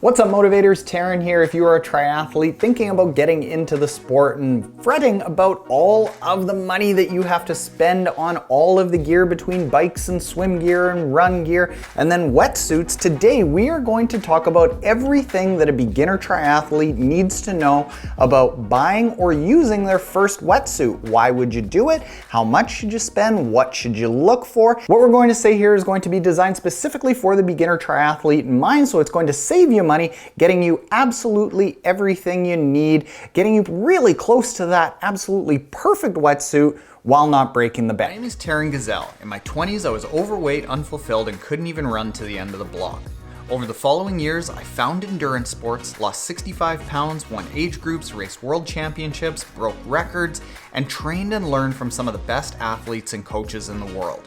What's up, motivators? Taren here. If you are a triathlete thinking about getting into the sport and fretting about all of the money that you have to spend on all of the gear between bikes and swim gear and run gear and then wetsuits, today we are going to talk about everything that a beginner triathlete needs to know about buying or using their first wetsuit. Why would you do it? How much should you spend? What should you look for? What we're going to say here is going to be designed specifically for the beginner triathlete in mind, so it's going to save you money, getting you absolutely everything you need, getting you really close to that absolutely perfect wetsuit while not breaking the bank. My name is Taren Gazelle. In my 20s, I was overweight, unfulfilled, and couldn't even run to the end of the block. Over the following years, I found endurance sports, lost 65 pounds, won age groups, raced world championships, broke records, and trained and learned from some of the best athletes and coaches in the world.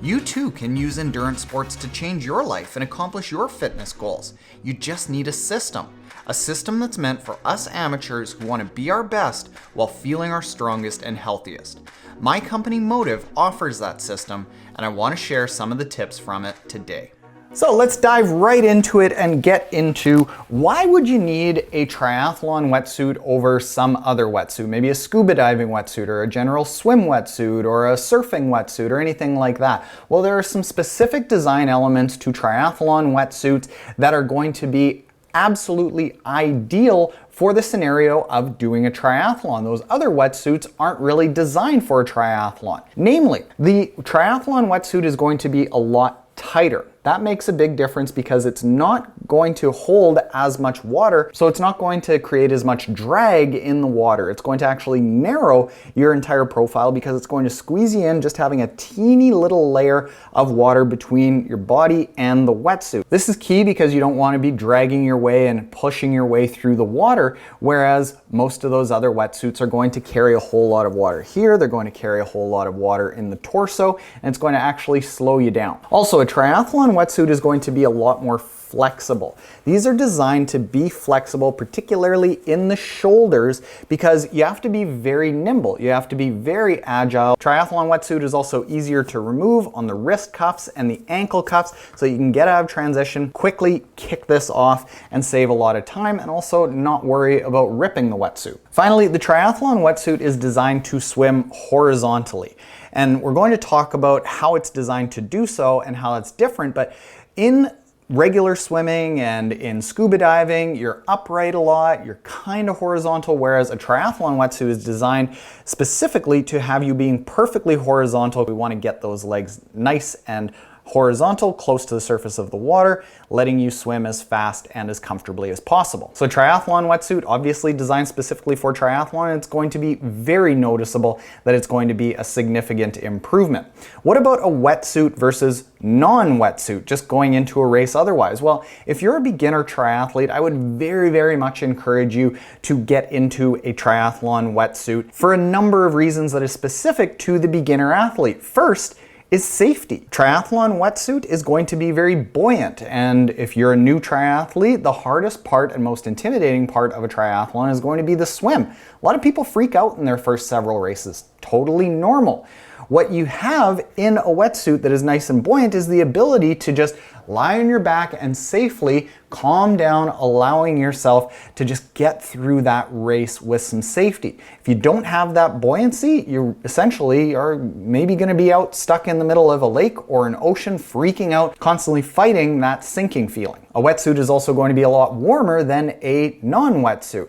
You too can use endurance sports to change your life and accomplish your fitness goals. You just need a system that's meant for us amateurs who want to be our best while feeling our strongest and healthiest. My company Motive offers that system, and I want to share some of the tips from it today. So let's dive right into it and get into why would you need a triathlon wetsuit over some other wetsuit, maybe a scuba diving wetsuit or a general swim wetsuit or a surfing wetsuit or anything like that. Well, there are some specific design elements to triathlon wetsuits that are going to be absolutely ideal for the scenario of doing a triathlon. Those other wetsuits aren't really designed for a triathlon. Namely, the triathlon wetsuit is going to be a lot tighter. That makes a big difference because it's not going to hold as much water, so it's not going to create as much drag in the water. It's going to actually narrow your entire profile because it's going to squeeze you in, just having a teeny little layer of water between your body and the wetsuit. This is key because you don't want to be dragging your way and pushing your way through the water, whereas most of those other wetsuits are going to carry a whole lot of water here, they're going to carry a whole lot of water in the torso, and it's going to actually slow you down. Also, a triathlon wetsuit is going to be a lot more flexible. These are designed to be flexible, particularly in the shoulders, because you have to be very nimble. You have to be very agile. Triathlon wetsuit is also easier to remove on the wrist cuffs and the ankle cuffs, so you can get out of transition, quickly kick this off and save a lot of time, and also not worry about ripping the wetsuit. Finally, the triathlon wetsuit is designed to swim horizontally. And we're going to talk about how it's designed to do so and how it's different, but in regular swimming and in scuba diving, you're upright a lot, you're kind of horizontal, whereas a triathlon wetsuit is designed specifically to have you being perfectly horizontal. We want to get those legs nice and horizontal, close to the surface of the water, letting you swim as fast and as comfortably as possible. So triathlon wetsuit, obviously designed specifically for triathlon, it's going to be very noticeable that it's going to be a significant improvement. What about a wetsuit versus non-wetsuit, just going into a race otherwise? Well, if you're a beginner triathlete, I would very, very much encourage you to get into a triathlon wetsuit for a number of reasons that is specific to the beginner athlete. First, is safety. Triathlon wetsuit is going to be very buoyant, and if you're a new triathlete, the hardest part and most intimidating part of a triathlon is going to be the swim. A lot of people freak out in their first several races. Totally normal. What you have in a wetsuit that is nice and buoyant is the ability to just lie on your back and safely calm down, allowing yourself to just get through that race with some safety. If you don't have that buoyancy, you essentially are maybe going to be out stuck in the middle of a lake or an ocean, freaking out, constantly fighting that sinking feeling. A wetsuit is also going to be a lot warmer than a non-wetsuit.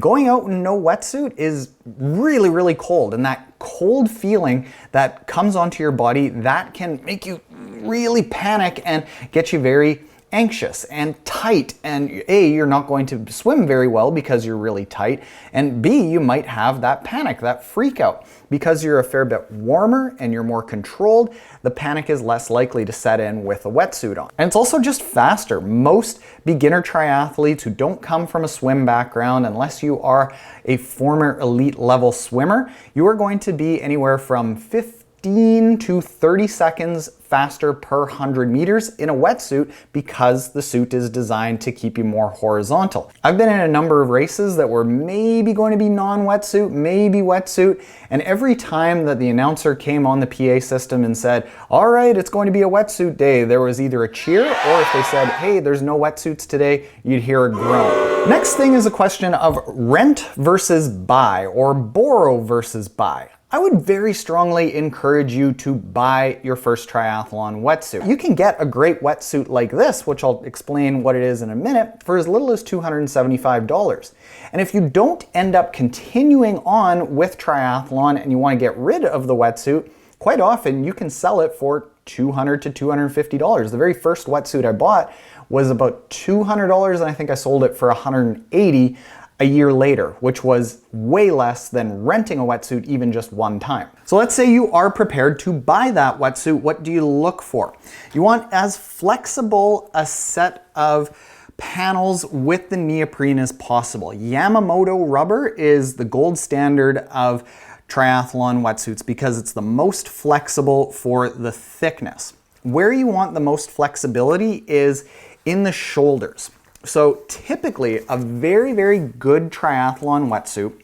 Going out in no wetsuit is really, really cold, and that cold feeling that comes onto your body, that can make you really panic and get you very anxious and tight, and A, you're not going to swim very well because you're really tight, and B, you might have that panic, that freak out. Because you're a fair bit warmer and you're more controlled, the panic is less likely to set in with a wetsuit on. And it's also just faster. Most beginner triathletes who don't come from a swim background, unless you are a former elite level swimmer, you are going to be anywhere from 15 to 30 seconds faster per 100 meters in a wetsuit because the suit is designed to keep you more horizontal. I've been in a number of races that were maybe going to be non-wetsuit, maybe wetsuit, and every time that the announcer came on the PA system and said, all right, it's going to be a wetsuit day, there was either a cheer, or if they said, hey, there's no wetsuits today, you'd hear a groan. Next thing is a question of rent versus buy, or borrow versus buy. I would very strongly encourage you to buy your first triathlon wetsuit. You can get a great wetsuit like this, which I'll explain what it is in a minute, for as little as $275. And if you don't end up continuing on with triathlon and you want to get rid of the wetsuit, quite often you can sell it for $200 to $250. The very first wetsuit I bought was about $200, and I think I sold it for $180 a year later, which was way less than renting a wetsuit even just one time. So let's say you are prepared to buy that wetsuit. What do you look for? You want as flexible a set of panels with the neoprene as possible. Yamamoto rubber is the gold standard of triathlon wetsuits because it's the most flexible for the thickness. Where you want the most flexibility is in the shoulders. So typically a very, very good triathlon wetsuit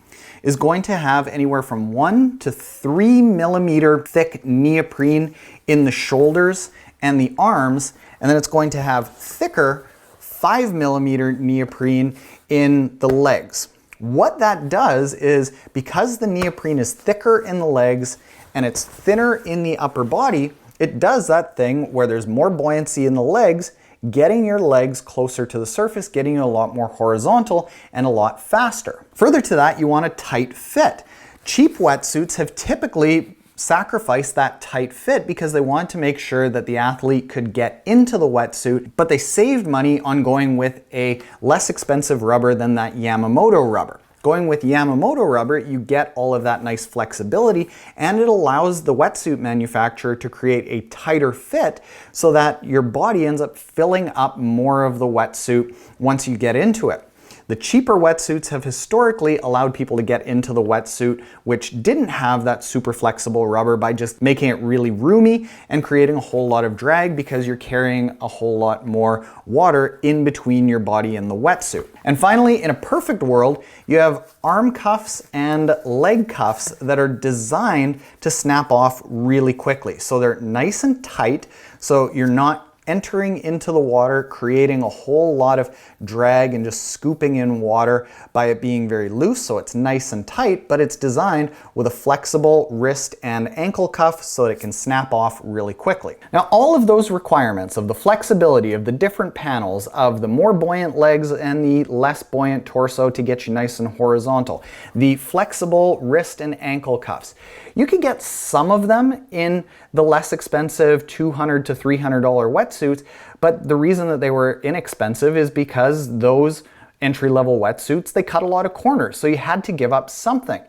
is going to have anywhere from 1 to 3 millimeter thick neoprene in the shoulders and the arms, and then it's going to have thicker 5 millimeter neoprene in the legs. What that does is, because the neoprene is thicker in the legs and it's thinner in the upper body, it does that thing where there's more buoyancy in the legs, getting your legs closer to the surface, getting you a lot more horizontal and a lot faster. Further to that, you want a tight fit. Cheap wetsuits have typically sacrificed that tight fit because they wanted to make sure that the athlete could get into the wetsuit, but they saved money on going with a less expensive rubber than that Yamamoto rubber. Going with Yamamoto rubber, you get all of that nice flexibility, and it allows the wetsuit manufacturer to create a tighter fit so that your body ends up filling up more of the wetsuit once you get into it. The cheaper wetsuits have historically allowed people to get into the wetsuit which didn't have that super flexible rubber by just making it really roomy and creating a whole lot of drag because you're carrying a whole lot more water in between your body and the wetsuit. And finally, in a perfect world, you have arm cuffs and leg cuffs that are designed to snap off really quickly. So they're nice and tight, so you're not entering into the water, creating a whole lot of drag and just scooping in water by it being very loose, so it's nice and tight, but it's designed with a flexible wrist and ankle cuff so that it can snap off really quickly. Now, all of those requirements of the flexibility of the different panels, of the more buoyant legs and the less buoyant torso to get you nice and horizontal, the flexible wrist and ankle cuffs, you can get some of them in the less expensive $200 to $300 wetsuits, but the reason that they were inexpensive is because those entry-level wetsuits, they cut a lot of corners, so you had to give up something.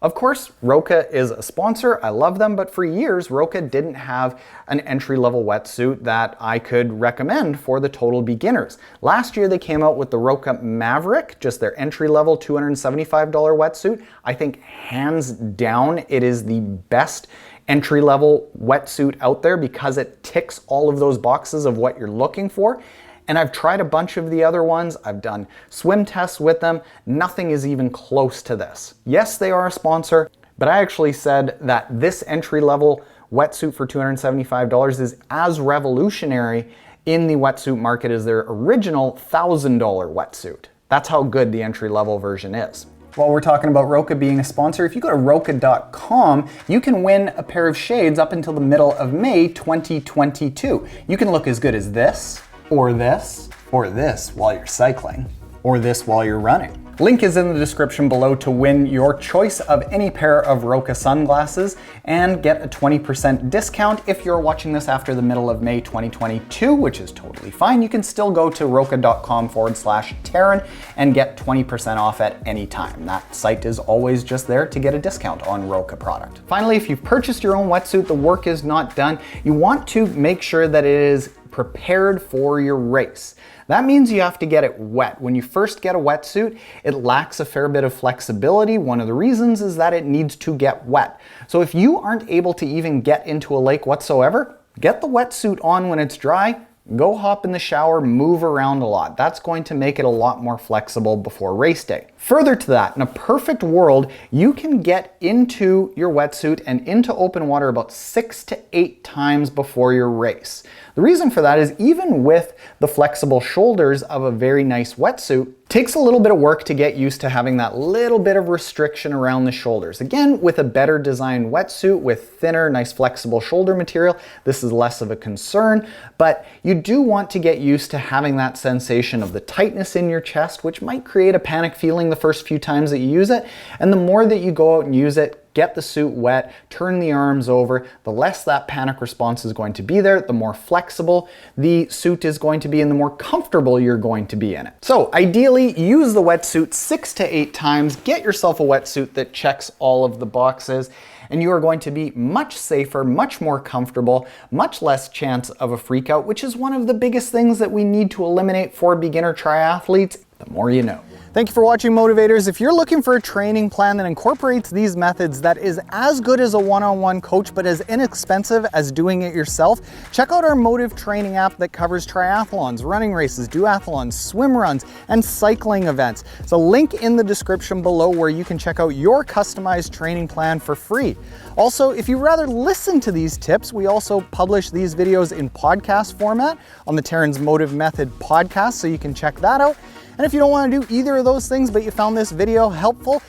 Of course, Roka is a sponsor, I love them, but for years, Roka didn't have an entry-level wetsuit that I could recommend for the total beginners. Last year, they came out with the Roka Maverick, just their entry-level $275 wetsuit. I think hands down, it is the best entry-level wetsuit out there because it ticks all of those boxes of what you're looking for. And I've tried a bunch of the other ones. I've done swim tests with them. Nothing is even close to this. Yes, they are a sponsor, but I actually said that this entry-level wetsuit for $275 is as revolutionary in the wetsuit market as their original $1,000 wetsuit. That's how good the entry-level version is. While we're talking about Roka being a sponsor, if you go to roka.com, you can win a pair of shades up until the middle of May 2022. You can look as good as this, or this while you're cycling, or this while you're running. Link is in the description below to win your choice of any pair of Roka sunglasses and get a 20% discount. If you're watching this after the middle of May 2022, which is totally fine, you can still go to roka.com/Taren and get 20% off at any time. That site is always just there to get a discount on Roka product. Finally, if you've purchased your own wetsuit, the work is not done. You want to make sure that it is prepared for your race. That means you have to get it wet. When you first get a wetsuit, it lacks a fair bit of flexibility. One of the reasons is that it needs to get wet. So if you aren't able to even get into a lake whatsoever, Get the wetsuit on when it's dry, go hop in the shower, move around a lot. That's going to make it a lot more flexible before race day. Further to that, in a perfect world, you can get into your wetsuit and into open water about 6 to 8 times before your race. The reason for that is even with the flexible shoulders of a very nice wetsuit, it takes a little bit of work to get used to having that little bit of restriction around the shoulders. Again, with a better designed wetsuit with thinner, nice flexible shoulder material, this is less of a concern, but you do want to get used to having that sensation of the tightness in your chest, which might create a panic feeling the first few times that you use it. And the more that you go out and use it, get the suit wet, turn the arms over, the less that panic response is going to be there, the more flexible the suit is going to be, and the more comfortable you're going to be in it. So ideally, use the wetsuit 6 to 8 times, get yourself a wetsuit that checks all of the boxes, and you are going to be much safer, much more comfortable, much less chance of a freak out, which is one of the biggest things that we need to eliminate for beginner triathletes. The more you know. Thank you for watching, Motivators. If you're looking for a training plan that incorporates these methods that is as good as a one-on-one coach but as inexpensive as doing it yourself, check out our Motive training app that covers triathlons, running races, duathlons, swim runs, and cycling events. There's a link in the description below where you can check out your customized training plan for free. Also, if you'd rather listen to these tips, we also publish these videos in podcast format on the Taren's Motive Method podcast, so you can check that out. And if you don't want to do either of those things, but you found this video helpful,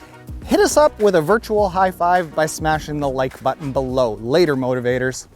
hit us up with a virtual high five by smashing the like button below. Later, Motivators.